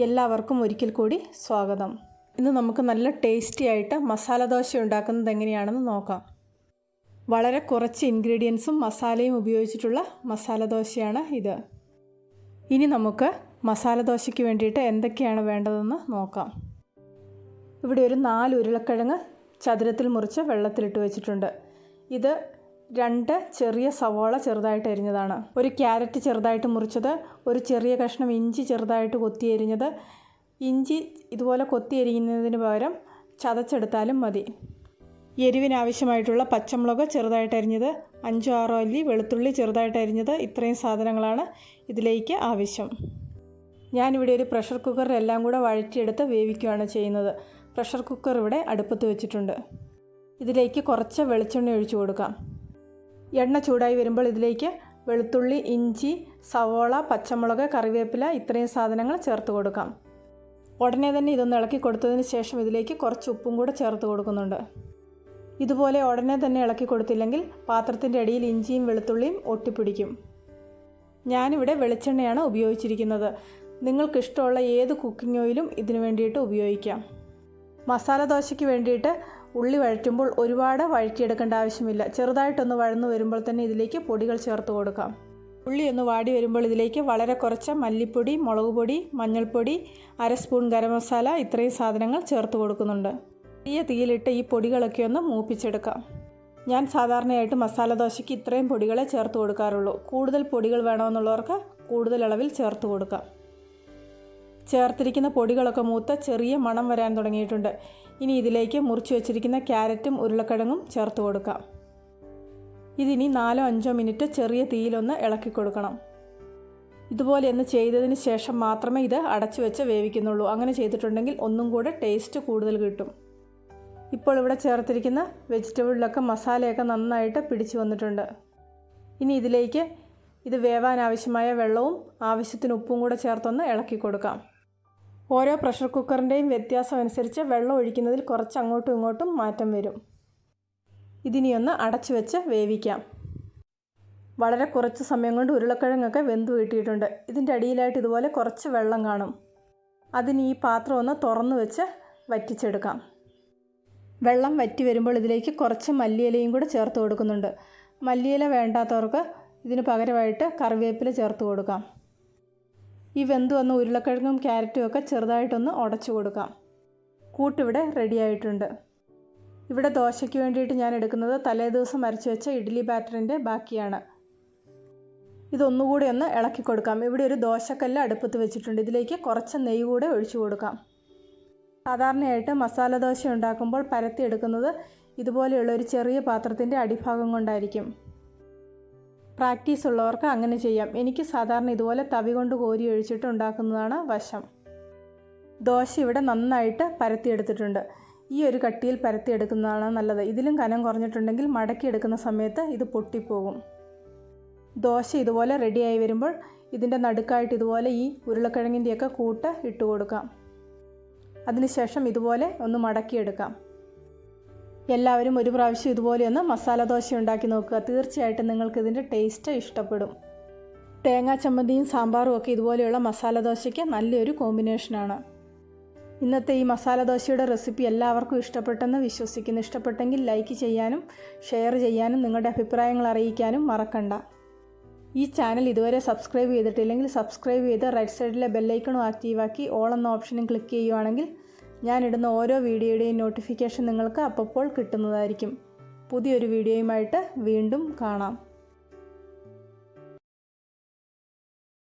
എല്ലാവർക്കും ഒരിക്കൽ കൂടി സ്വാഗതം. ഇന്ന് നമുക്ക് നല്ല ടേസ്റ്റി ആയിട്ട് മസാല ദോശ ഉണ്ടാക്കുന്നത് എങ്ങനെയാണെന്ന് നോക്കാം. വളരെ കുറച്ച് ഇൻഗ്രീഡിയൻസും മസാലയും ഉപയോഗിച്ചിട്ടുള്ള മസാല ദോശയാണ് ഇത്. ഇനി നമുക്ക് മസാല ദോശയ്ക്ക് വേണ്ടിയിട്ട് എന്തൊക്കെയാണ് വേണ്ടതെന്ന് നോക്കാം. ഇവിടെ ഒരു 4 ഉരുളക്കിഴങ്ങ് ചതുരത്തിൽ മുറിച്ച് വെള്ളത്തിലിട്ട് വെച്ചിട്ടുണ്ട്. ഇത് 2 ചെറിയ സവാള ചെറുതായിട്ട് അരിഞ്ഞതാണ്, ഒരു ക്യാരറ്റ് ചെറുതായിട്ട് മുറിച്ചത്, ഒരു ചെറിയ കഷ്ണം ഇഞ്ചി ചെറുതായിട്ട് കൊത്തി അരിഞ്ഞത്. ഇഞ്ചി ഇതുപോലെ കൊത്തി അരിയുന്നതിന് പകരം ചതച്ചെടുത്താലും മതി. എരിവിനാവശ്യമായിട്ടുള്ള പച്ചമുളക് ചെറുതായിട്ട് അരിഞ്ഞത്, 5-6 അല്ലി വെളുത്തുള്ളി ചെറുതായിട്ട് അരിഞ്ഞത്. ഇത്രയും സാധനങ്ങളാണ് ഇതിലേക്ക് ആവശ്യം. ഞാനിവിടെ ഒരു പ്രഷർ കുക്കറിൽ എല്ലാം കൂടെ വഴറ്റിയെടുത്ത് വേവിക്കുകയാണ് ചെയ്യുന്നത്. പ്രഷർ കുക്കർ ഇവിടെ അടുപ്പത്ത് വെച്ചിട്ടുണ്ട്. ഇതിലേക്ക് കുറച്ച് വെളിച്ചെണ്ണ ഒഴിച്ചു കൊടുക്കാം. എണ്ണ ചൂടായി വരുമ്പോൾ ഇതിലേക്ക് വെളുത്തുള്ളി, ഇഞ്ചി, സവോള, പച്ചമുളക്, കറിവേപ്പില ഇത്രയും സാധനങ്ങൾ ചേർത്ത് കൊടുക്കാം. ഉടനെ തന്നെ ഇതൊന്ന് ഇളക്കി കൊടുത്തതിന് ശേഷം ഇതിലേക്ക് കുറച്ച് ഉപ്പും കൂടെ ചേർത്ത് കൊടുക്കുന്നുണ്ട്. ഇതുപോലെ ഉടനെ തന്നെ ഇളക്കി കൊടുത്തില്ലെങ്കിൽ പാത്രത്തിൻ്റെ അടിയിൽ ഇഞ്ചിയും വെളുത്തുള്ളിയും ഒട്ടിപ്പിടിക്കും. ഞാനിവിടെ വെളിച്ചെണ്ണയാണ് ഉപയോഗിച്ചിരിക്കുന്നത്. നിങ്ങൾക്കിഷ്ടമുള്ള ഏത് കുക്കിംഗ് ഓയിലും ഇതിനു വേണ്ടിയിട്ട് ഉപയോഗിക്കാം. മസാല ദോശയ്ക്ക് വേണ്ടിയിട്ട് ഉള്ളി വഴറ്റുമ്പോൾ ഒരുപാട് വഴറ്റിയെടുക്കേണ്ട ആവശ്യമില്ല. ചെറുതായിട്ടൊന്ന് വഴന്നു വരുമ്പോൾ തന്നെ ഇതിലേക്ക് പൊടികൾ ചേർത്ത് കൊടുക്കാം. ഉള്ളി ഒന്ന് വാടി വരുമ്പോൾ ഇതിലേക്ക് വളരെ കുറച്ച് മല്ലിപ്പൊടി, മുളക് പൊടി, മഞ്ഞൾപ്പൊടി, 1/2 സ്പൂൺ ഗരം മസാല ഇത്രയും സാധനങ്ങൾ ചേർത്ത് കൊടുക്കുന്നുണ്ട്. ചെറിയ തീയിലിട്ട് ഈ പൊടികളൊക്കെ ഒന്ന് മൂപ്പിച്ചെടുക്കാം. ഞാൻ സാധാരണയായിട്ട് മസാല ദോശയ്ക്ക് ഇത്രയും പൊടികളെ ചേർത്ത് കൊടുക്കാറുള്ളൂ. കൂടുതൽ പൊടികൾ വേണമെന്നുള്ളവർക്ക് കൂടുതൽ അളവിൽ ചേർത്ത് കൊടുക്കാം. ചേർത്തിരിക്കുന്ന പൊടികളൊക്കെ മൂത്ത് ചെറിയ മണം വരാൻ തുടങ്ങിയിട്ടുണ്ട്. ഇനി ഇതിലേക്ക് മുറിച്ച് വെച്ചിരിക്കുന്ന ക്യാരറ്റും ഉരുളക്കിഴങ്ങും ചേർത്ത് കൊടുക്കാം. ഇതിനി 4-5 മിനിറ്റ് ചെറിയ തീയിലൊന്ന് ഇളക്കി കൊടുക്കണം. ഇതുപോലെ ഒന്ന് ചെയ്തതിന് ശേഷം മാത്രമേ ഇത് അടച്ചു വെച്ച് വേവിക്കുന്നുള്ളൂ. അങ്ങനെ ചെയ്തിട്ടുണ്ടെങ്കിൽ ഒന്നും കൂടെ ടേസ്റ്റ് കൂടുതൽ കിട്ടും. ഇപ്പോൾ ഇവിടെ ചേർത്തിരിക്കുന്ന വെജിറ്റബിളിലൊക്കെ മസാലയൊക്കെ നന്നായിട്ട് പിടിച്ചു വന്നിട്ടുണ്ട്. ഇനി ഇതിലേക്ക് ഇത് വേവാൻ ആവശ്യമായ വെള്ളവും ആവശ്യത്തിന് ഉപ്പും കൂടെ ചേർത്തൊന്ന് ഇളക്കി കൊടുക്കാം. ഓരോ പ്രഷർ കുക്കറിൻ്റെയും വ്യത്യാസം അനുസരിച്ച് വെള്ളം ഒഴിക്കുന്നതിൽ കുറച്ച് അങ്ങോട്ടും ഇങ്ങോട്ടും മാറ്റം വരും. ഇതിനിയൊന്ന് അടച്ചു വെച്ച് വേവിക്കാം. വളരെ കുറച്ച് സമയം കൊണ്ട് ഉരുളക്കിഴങ്ങൊക്കെ വെന്ത് കിട്ടിയിട്ടുണ്ട്. ഇതിൻ്റെ അടിയിലായിട്ട് ഇതുപോലെ കുറച്ച് വെള്ളം കാണും. അതിന് ഈ പാത്രം ഒന്ന് തുറന്നു വെച്ച് വറ്റിച്ചെടുക്കാം. വെള്ളം വറ്റി വരുമ്പോൾ ഇതിലേക്ക് കുറച്ച് മല്ലിയിലയും കൂടെ ചേർത്ത് കൊടുക്കുന്നുണ്ട്. മല്ലിയില വേണ്ടാത്തവർക്ക് ഇതിന് പകരമായിട്ട് കറിവേപ്പില ചേർത്ത് കൊടുക്കാം. ഈ വെന്ത് വന്ന ഉരുളക്കിഴങ്ങും ക്യാരറ്റും ഒക്കെ ചെറുതായിട്ടൊന്ന് ഉടച്ചു കൊടുക്കാം. കൂട്ടിവിടെ റെഡി ആയിട്ടുണ്ട്. ഇവിടെ ദോശയ്ക്ക് വേണ്ടിയിട്ട് ഞാൻ എടുക്കുന്നത് തലേദിവസം അരച്ച് വെച്ച ഇഡ്ഡലി ബാറ്ററിൻ്റെ ബാക്കിയാണ്. ഇതൊന്നുകൂടി ഒന്ന് ഇളക്കി കൊടുക്കാം. ഇവിടെ ഒരു ദോശക്കല്ല് അടുപ്പത്ത് വെച്ചിട്ടുണ്ട്. ഇതിലേക്ക് കുറച്ച് നെയ്യ് കൂടെ ഒഴിച്ചു കൊടുക്കാം. സാധാരണയായിട്ട് മസാല ദോശ ഉണ്ടാക്കുമ്പോൾ പരത്തിയെടുക്കുന്നത് ഇതുപോലെയുള്ള ഒരു ചെറിയ പാത്രത്തിൻ്റെ അടിഭാഗം കൊണ്ടായിരിക്കും. പ്രാക്ടീസ് ഉള്ളവർക്ക് അങ്ങനെ ചെയ്യാം. എനിക്ക് സാധാരണ ഇതുപോലെ തവി കൊണ്ട് കോരി ഒഴിച്ചിട്ട് ഉണ്ടാക്കുന്നതാണ് വശം. ദോശ ഇവിടെ നന്നായിട്ട് പരത്തിയെടുത്തിട്ടുണ്ട്. ഈ ഒരു കട്ടിയിൽ പരത്തിയെടുക്കുന്നതാണ് നല്ലത്. ഇതിലും കനം കുറഞ്ഞിട്ടുണ്ടെങ്കിൽ മടക്കിയെടുക്കുന്ന സമയത്ത് ഇത് പൊട്ടിപ്പോകും. ദോശ ഇതുപോലെ റെഡിയായി വരുമ്പോൾ ഇതിൻ്റെ നടുക്കായിട്ട് ഇതുപോലെ ഈ ഉരുളക്കിഴങ്ങിൻ്റെയൊക്കെ കൂട്ട് ഇട്ട് കൊടുക്കാം. അതിനുശേഷം ഇതുപോലെ ഒന്ന് മടക്കിയെടുക്കാം. എല്ലാവരും ഒരു പ്രാവശ്യം ഇതുപോലെ ഒന്ന് മസാല ദോശ ഉണ്ടാക്കി നോക്കുക. തീർച്ചയായിട്ടും നിങ്ങൾക്ക് ഇതിൻ്റെ ടേസ്റ്റ് ഇഷ്ടപ്പെടും. തേങ്ങാ ചമ്മന്തിയും സാമ്പാറും ഒക്കെ ഇതുപോലെയുള്ള മസാല ദോശയ്ക്ക് നല്ലൊരു കോമ്പിനേഷനാണ്. ഇന്നത്തെ ഈ മസാല ദോശയുടെ റെസിപ്പി എല്ലാവർക്കും ഇഷ്ടപ്പെട്ടെന്ന് വിശ്വസിക്കുന്നു. ഇഷ്ടപ്പെട്ടെങ്കിൽ ലൈക്ക് ചെയ്യാനും ഷെയർ ചെയ്യാനും നിങ്ങളുടെ അഭിപ്രായങ്ങൾ അറിയിക്കാനും മറക്കണ്ട. ഈ ചാനൽ ഇതുവരെ സബ്സ്ക്രൈബ് ചെയ്തിട്ടില്ലെങ്കിൽ സബ്സ്ക്രൈബ് ചെയ്ത് റൈറ്റ് സൈഡിലെ ബെല്ലൈക്കണും ആക്റ്റീവാക്കി ഓൾ എന്ന ഓപ്ഷനും ക്ലിക്ക് ചെയ്യുവാണെങ്കിൽ ഞാനിടുന്ന ഓരോ വീഡിയോയുടെയും നോട്ടിഫിക്കേഷൻ നിങ്ങൾക്ക് അപ്പോൾ കിട്ടുന്നതായിരിക്കും. പുതിയൊരു വീഡിയോയുമായിട്ട് വീണ്ടും കാണാം.